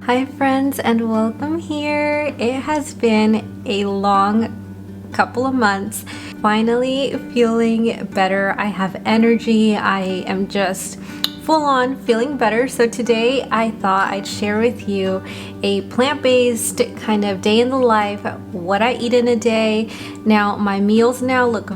Hi friends, and welcome here. It has been a long couple of months. Finally feeling better. I have energy. I am just full on feeling better. So today I thought I'd share with you a plant-based kind of day in the life, what I eat in a day. Now my meals now look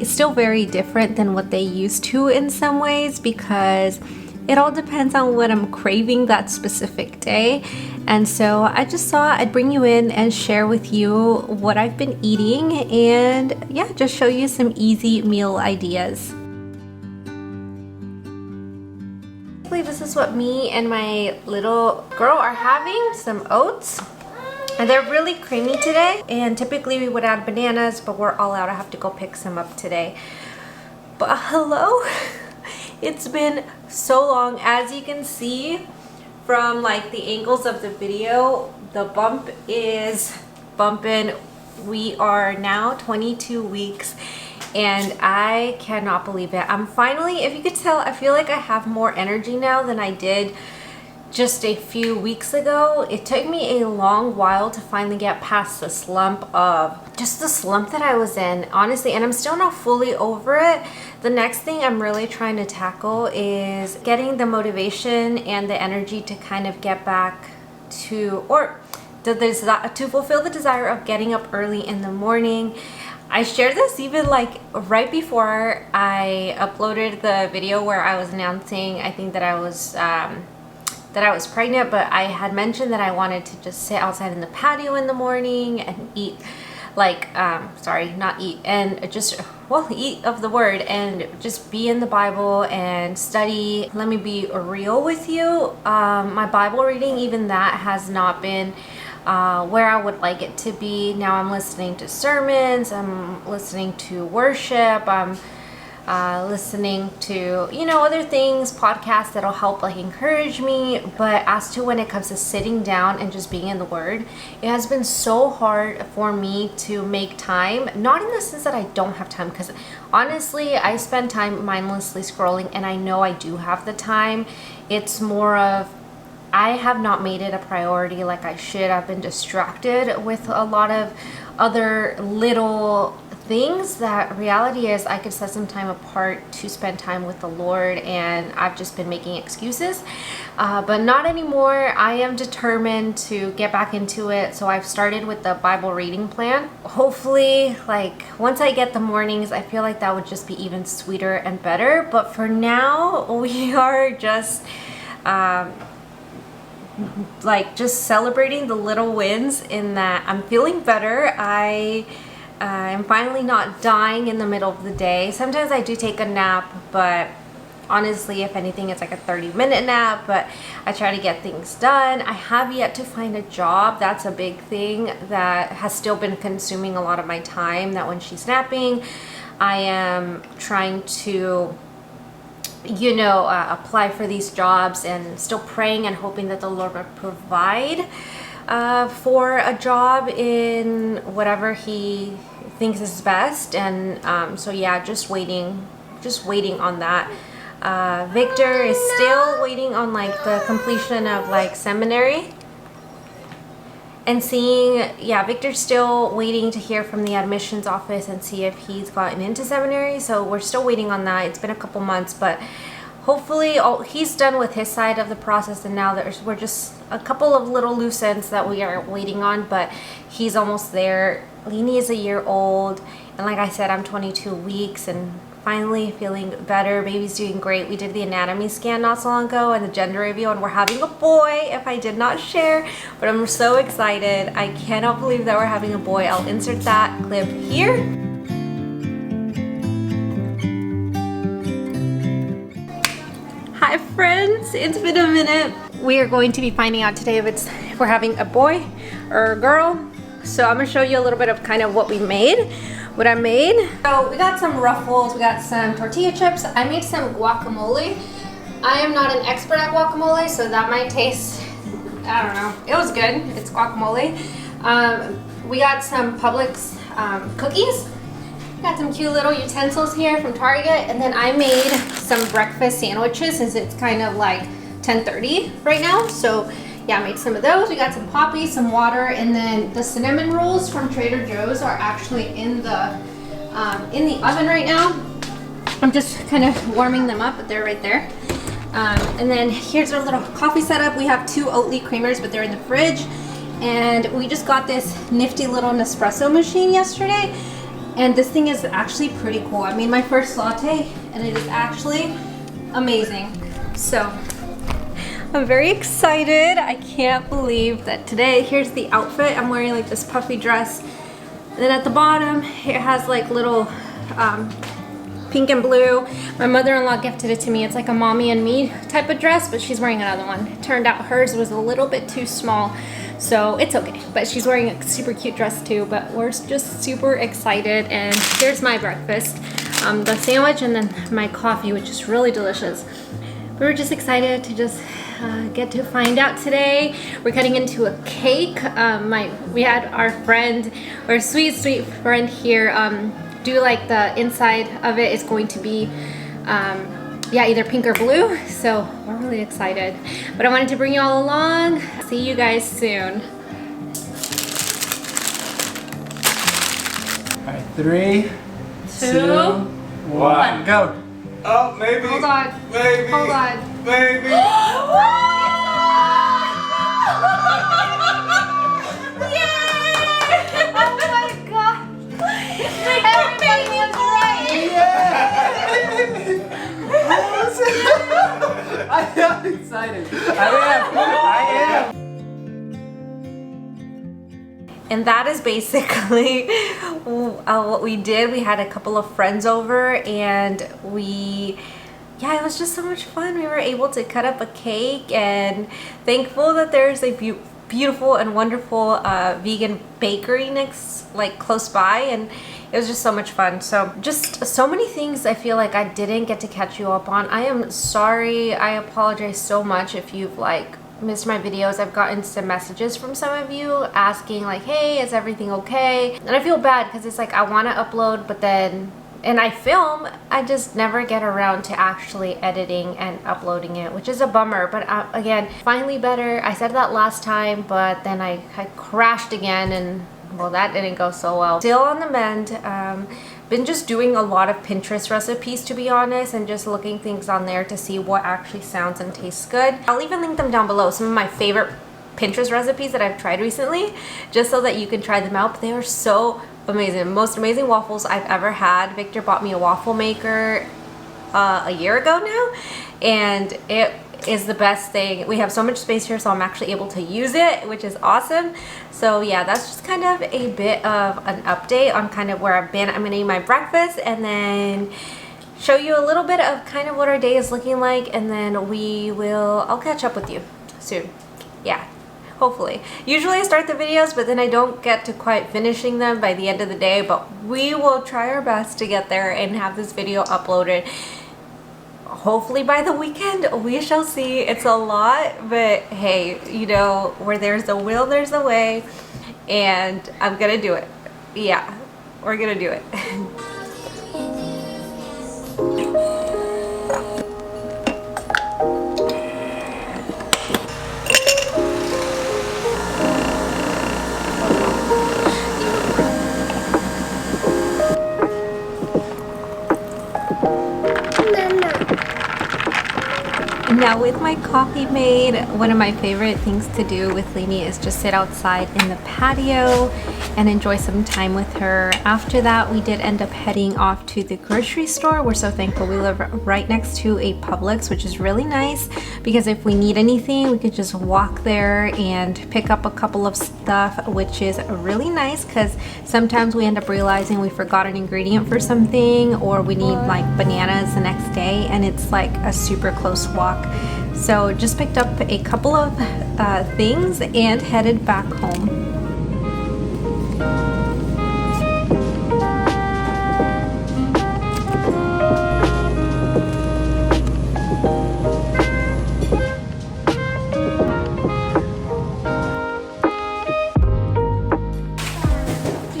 still very different than what they used to in some ways, because it all depends on what I'm craving that specific day. And so I just thought I'd bring you in and share with you what I've been eating and just show you some easy meal ideas. This is what me and my little girl are having, some oats. And they're really creamy today. And typically we would add bananas, but we're all out. I have to go pick some up today. But hello. It's been so long. As you can see from like the angles of the video, the bump is bumping. We are now 22 weeks and I cannot believe it. I'm finally, if you could tell, I feel like I have more energy now than I did just a few weeks ago. It took me a long while to finally get past the slump that I was in, honestly, and I'm still not fully over it. The next thing I'm really trying to tackle is getting the motivation and the energy to kind of get back to, to fulfill the desire of getting up early in the morning. I shared this even like right before I uploaded the video where I was announcing, I think that I was pregnant, but I had mentioned that I wanted to just sit outside in the patio in the morning and eat eat of the word and just be in the Bible and study. Let me be real with you. My Bible reading, even that has not been where I would like it to be. Now I'm listening to sermons, I'm listening to worship, I'm listening to, other things, podcasts that'll help like encourage me. But as to when it comes to sitting down and just being in the Word, it has been so hard for me to make time. Not in the sense that I don't have time, because honestly, I spend time mindlessly scrolling and I know I do have the time. It's more of, I have not made it a priority like I should. I've been distracted with a lot of other little things that reality is I could set some time apart to spend time with the Lord, and I've just been making excuses, but not anymore. I am determined to get back into it. So I've started with the Bible reading plan. Hopefully, like once I get the mornings, I feel like that would just be even sweeter and better. But for now, we are just just celebrating the little wins in that I'm feeling better. I'm finally not dying in the middle of the day. Sometimes I do take a nap, but honestly, if anything, it's like a 30-minute nap, but I try to get things done. I have yet to find a job. That's a big thing that has still been consuming a lot of my time, that when she's napping, I am trying to apply for these jobs and still praying and hoping that the Lord will provide for a job in whatever He thinks is best. And just waiting on that. Victor is still waiting on like the completion of like seminary and Victor's still waiting to hear from the admissions office and see if he's gotten into seminary. So we're still waiting on that. It's been a couple months, but hopefully he's done with his side of the process, and now we're just a couple of little loose ends that we are waiting on, but he's almost there. Lini is a year old, and like I said, I'm 22 weeks and finally feeling better. Baby's doing great. We did the anatomy scan not so long ago and the gender reveal, and we're having a boy, if I did not share, but I'm so excited. I cannot believe that we're having a boy. I'll insert that clip here. Hi friends, it's been a minute. We are going to be finding out today if we're having a boy or a girl. So I'm gonna show you a little bit of kind of what I made. So we got some Ruffles, we got some tortilla chips. I made some guacamole. I am not an expert at guacamole, so that might taste, I don't know. It was good, it's guacamole. We got some Publix cookies. Got some cute little utensils here from Target, and then I made some breakfast sandwiches since it's kind of like 10:30 right now. So yeah, made some of those. We got some poppy, some water, and then the cinnamon rolls from Trader Joe's are actually in the oven right now. I'm just kind of warming them up, but they're right there. And then here's our little coffee setup. We have 2 Oatly creamers, but they're in the fridge. And we just got this nifty little Nespresso machine yesterday. And this thing is actually pretty cool. I made my first latte, and it is actually amazing. So I'm very excited. I can't believe that today, here's the outfit. I'm wearing like this puffy dress. And then at the bottom, it has like little pink and blue. My mother-in-law gifted it to me. It's like a mommy and me type of dress, but she's wearing another one. It turned out hers was a little bit too small, so it's okay. But she's wearing a super cute dress too, but we're just super excited. And here's my breakfast. The sandwich and then my coffee, which is really delicious. We were just excited to just get to find out today. We're cutting into a cake. We had our friend, our sweet friend here, do like the inside of it is going to be yeah, either pink or blue, so we're really excited. But I wanted to bring you all along. See you guys soon. All right, 3, 2, 1, go. Oh, maybe. Hold on. Maybe. Hold on. Maybe. I am excited. I am. And that is basically what we did. We had a couple of friends over, and yeah, it was just so much fun. We were able to cut up a cake, and thankful that there's a beautiful and wonderful vegan bakery close by, and it was just so much fun. So just so many things I feel like I didn't get to catch you up on. I am sorry. I apologize so much if you've missed my videos. I've gotten some messages from some of you asking hey, is everything okay? And I feel bad because it's I want to upload, but then I film, I just never get around to actually editing and uploading it, which is a bummer. But again, finally better. I said that last time, but then I crashed again, and well, that didn't go so well. Still on the mend. Been just doing a lot of Pinterest recipes, to be honest, and just looking things on there to see what actually sounds and tastes good. I'll even link them down below, some of my favorite Pinterest recipes that I've tried recently, just so that you can try them out. But they are so amazing. Most amazing waffles I've ever had. Victor bought me a waffle maker a year ago now, and it is the best thing. We have so much space here, so I'm actually able to use it, which is awesome. So yeah, that's just kind of a bit of an update on kind of where I've been. I'm gonna eat my breakfast and then show you a little bit of kind of what our day is looking like, and then I'll catch up with you soon. Yeah, hopefully. Usually I start the videos, but then I don't get to quite finishing them by the end of the day, but we will try our best to get there and have this video uploaded hopefully by the weekend. We shall see. It's a lot, but hey, where there's a will, there's a way, and I'm gonna do it. Yeah, we're gonna do it. Now with my coffee made, one of my favorite things to do with Lainey is just sit outside in the patio and enjoy some time with her. After that, we did end up heading off to the grocery store. We're so thankful we live right next to a Publix, which is really nice because if we need anything, we could just walk there and pick up a couple of stuff, which is really nice because sometimes we end up realizing we forgot an ingredient for something, or we need bananas the next day, and it's a super close walk. So just picked up a couple of things and headed back home.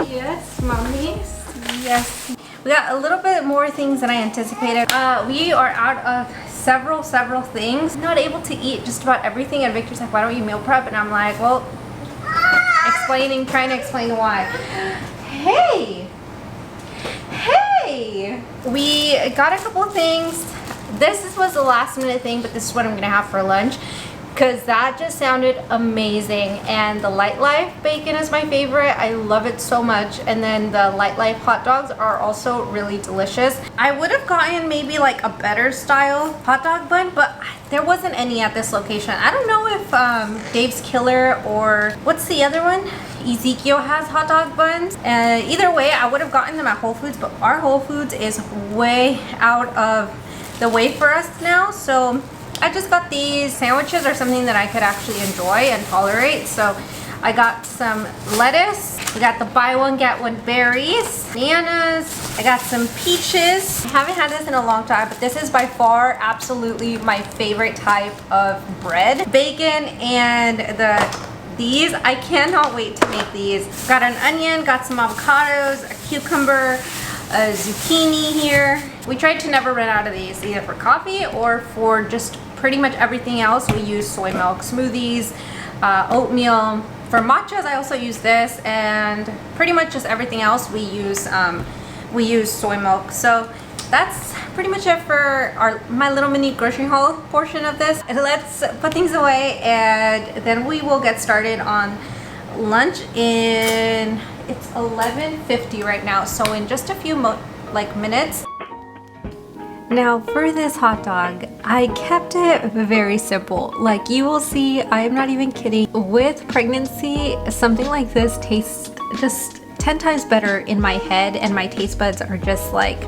Yes, mommies. Yes. We got a little bit more things than I anticipated. We are out of several things. Not able to eat just about everything, and Victor's like, why don't you meal prep? And I'm like, well, trying to explain why. Hey, we got a couple of things. This was a last minute thing, but this is what I'm gonna have for lunch, because that just sounded amazing. And the Light Life bacon is my favorite. I love it so much. And then the Light Life hot dogs are also really delicious. I would have gotten maybe like a better style hot dog bun, but there wasn't any at this location. I don't know if Dave's Killer or what's the other one? Ezekiel has hot dog buns. Either way, I would have gotten them at Whole Foods, but our Whole Foods is way out of the way for us now. So I just got these sandwiches, or something that I could actually enjoy and tolerate. So I got some lettuce. We got the buy one get one berries, bananas. I got some peaches. I haven't had this in a long time, but this is by far absolutely my favorite type of bread. Bacon and these, I cannot wait to make these. Got an onion, got some avocados, a cucumber, a zucchini here. We tried to never run out of these, either for coffee or for just pretty much everything else. We use soy milk smoothies, oatmeal. For matchas, I also use this, and pretty much just everything else we use soy milk. So that's pretty much it for my little mini grocery haul portion of this. Let's put things away, and then we will get started on lunch. It's 11:50 right now, so in just a few minutes. Now for this hot dog, I kept it very simple. Like you will see, I am not even kidding. With pregnancy, something like this tastes just 10 times better in my head, and my taste buds are just like,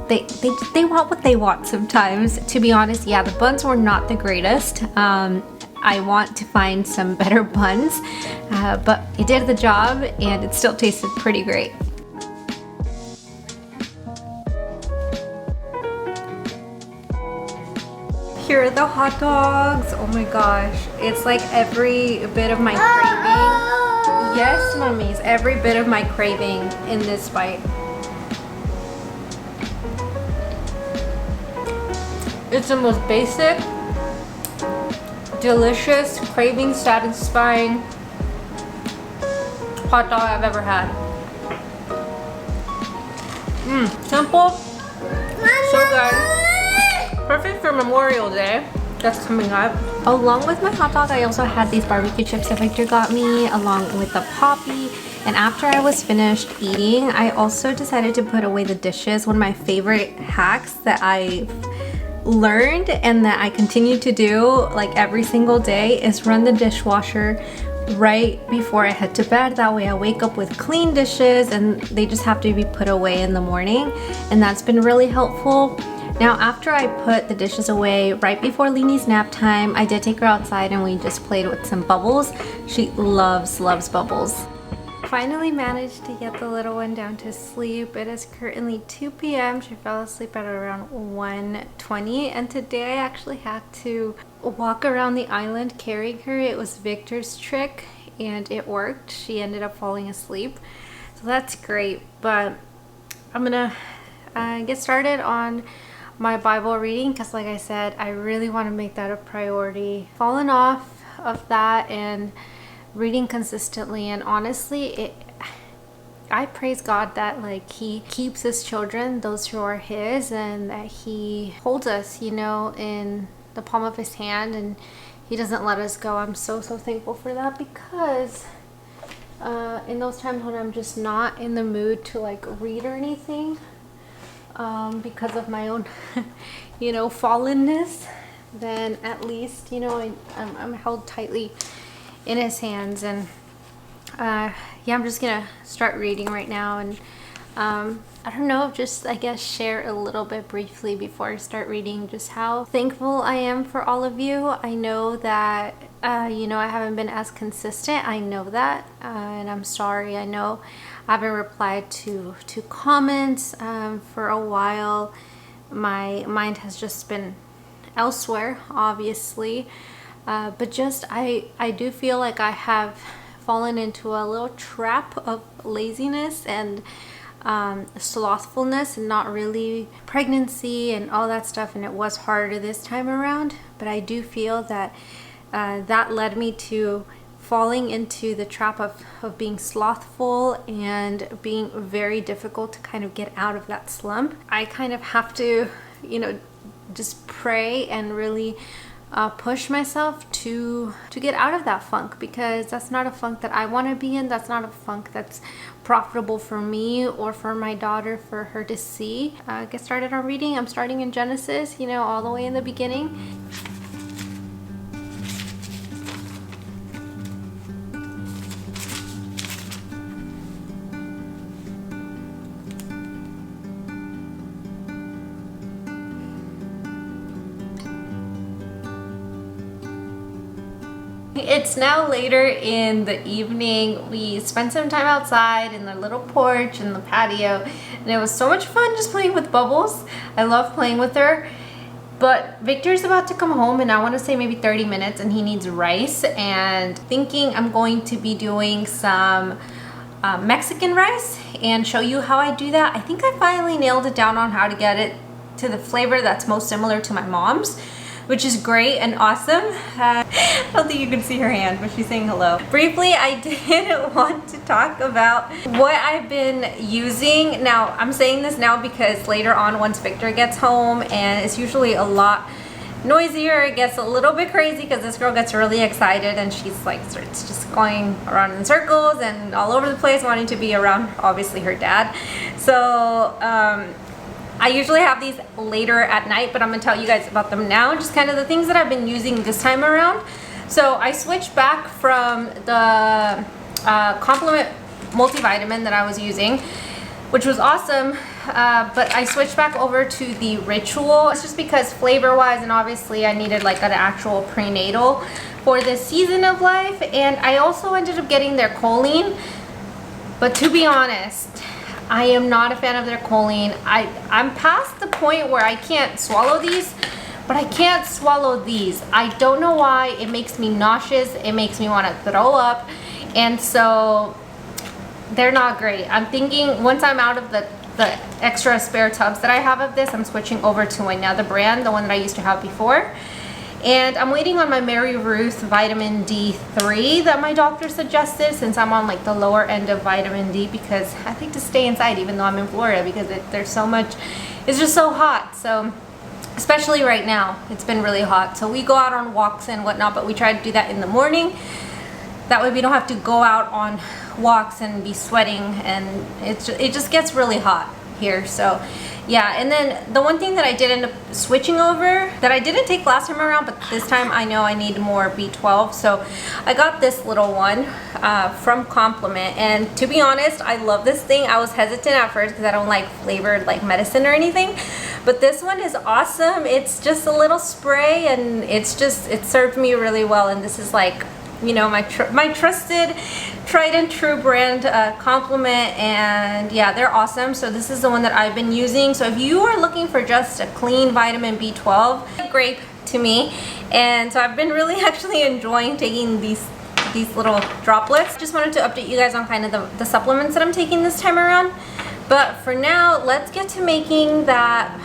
they want what they want sometimes. To be honest, yeah, the buns were not the greatest. I want to find some better buns, but it did the job, and it still tasted pretty great. Here are the hot dogs. Oh my gosh. It's like every bit of my craving. Yes, mummies, every bit of my craving in this bite. It's the most basic, delicious, craving satisfying hot dog I've ever had. Simple, so good. Perfect for Memorial Day that's coming up. Along with my hot dog, I also had these barbecue chips that Victor got me, along with the Poppy. And after I was finished eating, I also decided to put away the dishes. One of my favorite hacks that I learned and that I continue to do like every single day is run the dishwasher right before I head to bed. That way I wake up with clean dishes, and they just have to be put away in the morning, and that's been really helpful. Now, after I put the dishes away right before Leanie's nap time, I did take her outside and we just played with some bubbles. She loves bubbles. Finally managed to get the little one down to sleep. It is currently 2 p.m. She fell asleep at around 1:20, and today I actually had to walk around the island carrying her. It was Victor's trick and it worked. She ended up falling asleep, so that's great. But I'm gonna get started on my Bible reading, because like I said, I really want to make that a priority. Fallen off of that and reading consistently, and honestly, I praise God that like He keeps His children, those who are His, and that He holds us, you know, in the palm of His hand, and He doesn't let us go. I'm so thankful for that, because in those times when I'm just not in the mood to like read or anything, because of my own you know, fallenness, then at least, you know, I'm held tightly in His hands. And yeah, I'm just gonna start reading right now, and I don't know, just I guess share a little bit briefly before I start reading just how thankful I am for all of you. I know that you know, I haven't been as consistent. I know that, and I'm sorry. I know I haven't replied to comments for a while. My mind has just been elsewhere, obviously, but just I do feel like I have fallen into a little trap of laziness, and slothfulness and not really pregnancy and all that stuff, and it was harder this time around. But I do feel that that led me to falling into the trap of being slothful and being very difficult to kind of get out of that slump. I kind of have to, you know, just pray and really push myself to get out of that funk, because that's not a funk that I want to be in. That's not a funk that's profitable for me or for my daughter, for her to see. Get started on reading. I'm starting in Genesis, you know, all the way in the beginning. It's now later in the evening. We spent some time outside in the little porch and the patio, and it was so much fun just playing with Bubbles. I love playing with her. But Victor's about to come home, and I want to say maybe 30 minutes, and he needs rice. And thinking I'm going to be doing some Mexican rice and show you how I do that. I think I finally nailed it down on how to get it to the flavor that's most similar to my mom's, which is great and awesome. I don't think you can see her hand, but she's saying hello. Briefly, I did want to talk about what I've been using. Now, I'm saying this now because later on, once Victor gets home, and it's usually a lot noisier, it gets a little bit crazy because this girl gets really excited and she's like, starts just going around in circles and all over the place, wanting to be around, obviously, her dad. So, I usually have these later at night, but I'm gonna tell you guys about them now, just kind of the things that I've been using this time around. So I switched back from the Complement multivitamin that I was using, which was awesome, but I switched back over to the Ritual. It's just because flavor-wise, and obviously I needed like an actual prenatal for this season of life, and I also ended up getting their choline. But to be honest, I am not a fan of their choline. I'm past the point where I can't swallow these, but I can't swallow these. I don't know why. It makes me nauseous. It makes me want to throw up. And so they're not great. I'm thinking once I'm out of the extra spare tubs that I have of this, I'm switching over to another brand, the one that I used to have before. And I'm waiting on my Mary Ruth vitamin D3 that my doctor suggested, since I'm on like the lower end of vitamin D, because I like to stay inside even though I'm in Florida, because there's so much, it's just so hot. So especially right now, it's been really hot. So we go out on walks and whatnot, but we try to do that in the morning. That way we don't have to go out on walks and be sweating, and it just gets really hot here. So yeah, and then the one thing that I did end up switching over that I didn't take last time around, but this time I know I need more B12, so I got this little one from Complement. And to be honest, I love this thing. I was hesitant at first because I don't like flavored like medicine or anything, but this one is awesome. It's just a little spray, and it served me really well. And this is like, you know, my trusted, tried and true brand, Complement, and yeah, they're awesome. So this is the one that I've been using. So if you are looking for just a clean vitamin B12, grape to me. And so I've been really actually enjoying taking these little droplets. Just wanted to update you guys on kind of the supplements that I'm taking this time around. But for now, let's get to making that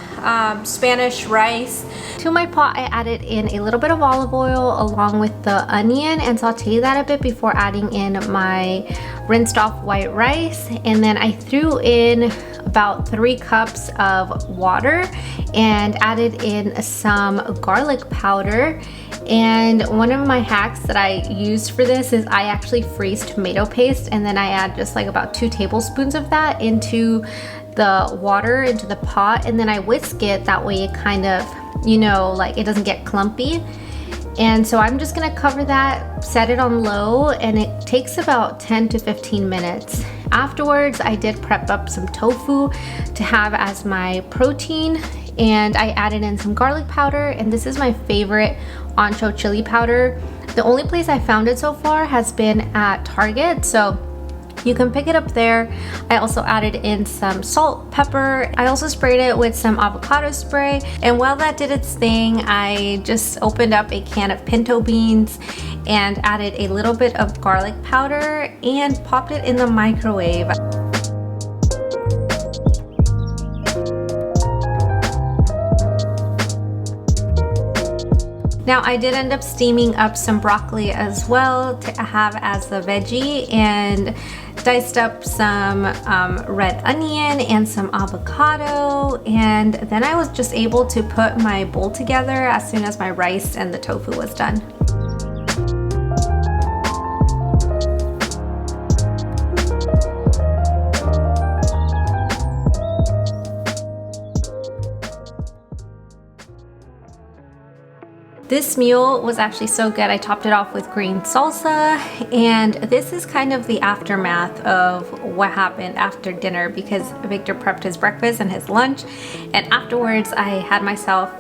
Spanish rice. To my pot, I added in a little bit of olive oil along with the onion and sauteed that a bit before adding in my rinsed off white rice. And then I threw in about 3 cups of water and added in some garlic powder. And one of my hacks that I used for this is I actually freeze tomato paste, and then I add just like about 2 tablespoons of that into the water, into the pot, and then I whisk it. That way it kind of, you know, like it doesn't get clumpy. And so I'm just gonna cover that, set it on low, and it takes about 10 to 15 minutes. Afterwards, I did prep up some tofu to have as my protein, and I added in some garlic powder, and this is my favorite ancho chili powder. The only place I found it so far has been at Target, so you can pick it up there. I also added in some salt, pepper. I also sprayed it with some avocado spray. And while that did its thing, I just opened up a can of pinto beans and added a little bit of garlic powder and popped it in the microwave. Now I did end up steaming up some broccoli as well to have as a veggie, and diced up some red onion and some avocado, and then I was just able to put my bowl together as soon as my rice and the tofu was done. This meal was actually so good. I topped it off with green salsa, and this is kind of the aftermath of what happened after dinner, because Victor prepped his breakfast and his lunch, and afterwards I had myself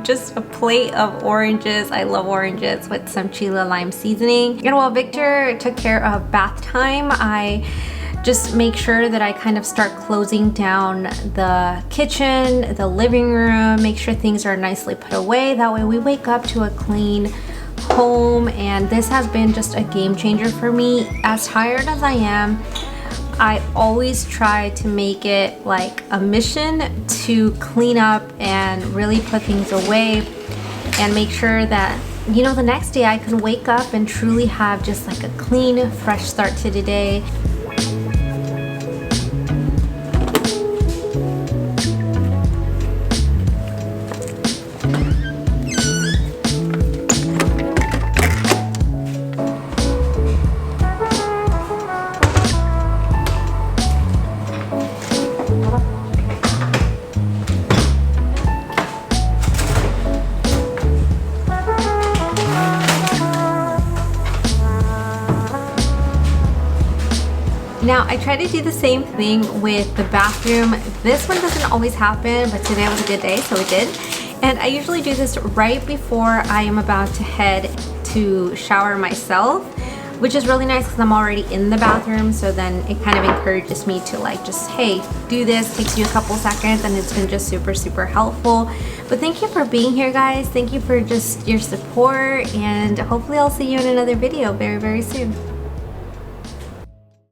just a plate of oranges. I love oranges, with some chile lime seasoning. And while Victor took care of bath time, I just make sure that I kind of start closing down the kitchen, the living room, make sure things are nicely put away. That way we wake up to a clean home, and this has been just a game changer for me. As tired as I am, I always try to make it like a mission to clean up and really put things away and make sure that, you know, the next day I can wake up and truly have just like a clean, fresh start to the day. Now I try to do the same thing with the bathroom. This one doesn't always happen, but today was a good day, so it did. And I usually do this right before I am about to head to shower myself, which is really nice because I'm already in the bathroom, so then it kind of encourages me to like just, hey, do this, takes you a couple seconds, and it's been just super helpful. But thank you for being here, guys. Thank you for just your support, and hopefully I'll see you in another video very soon.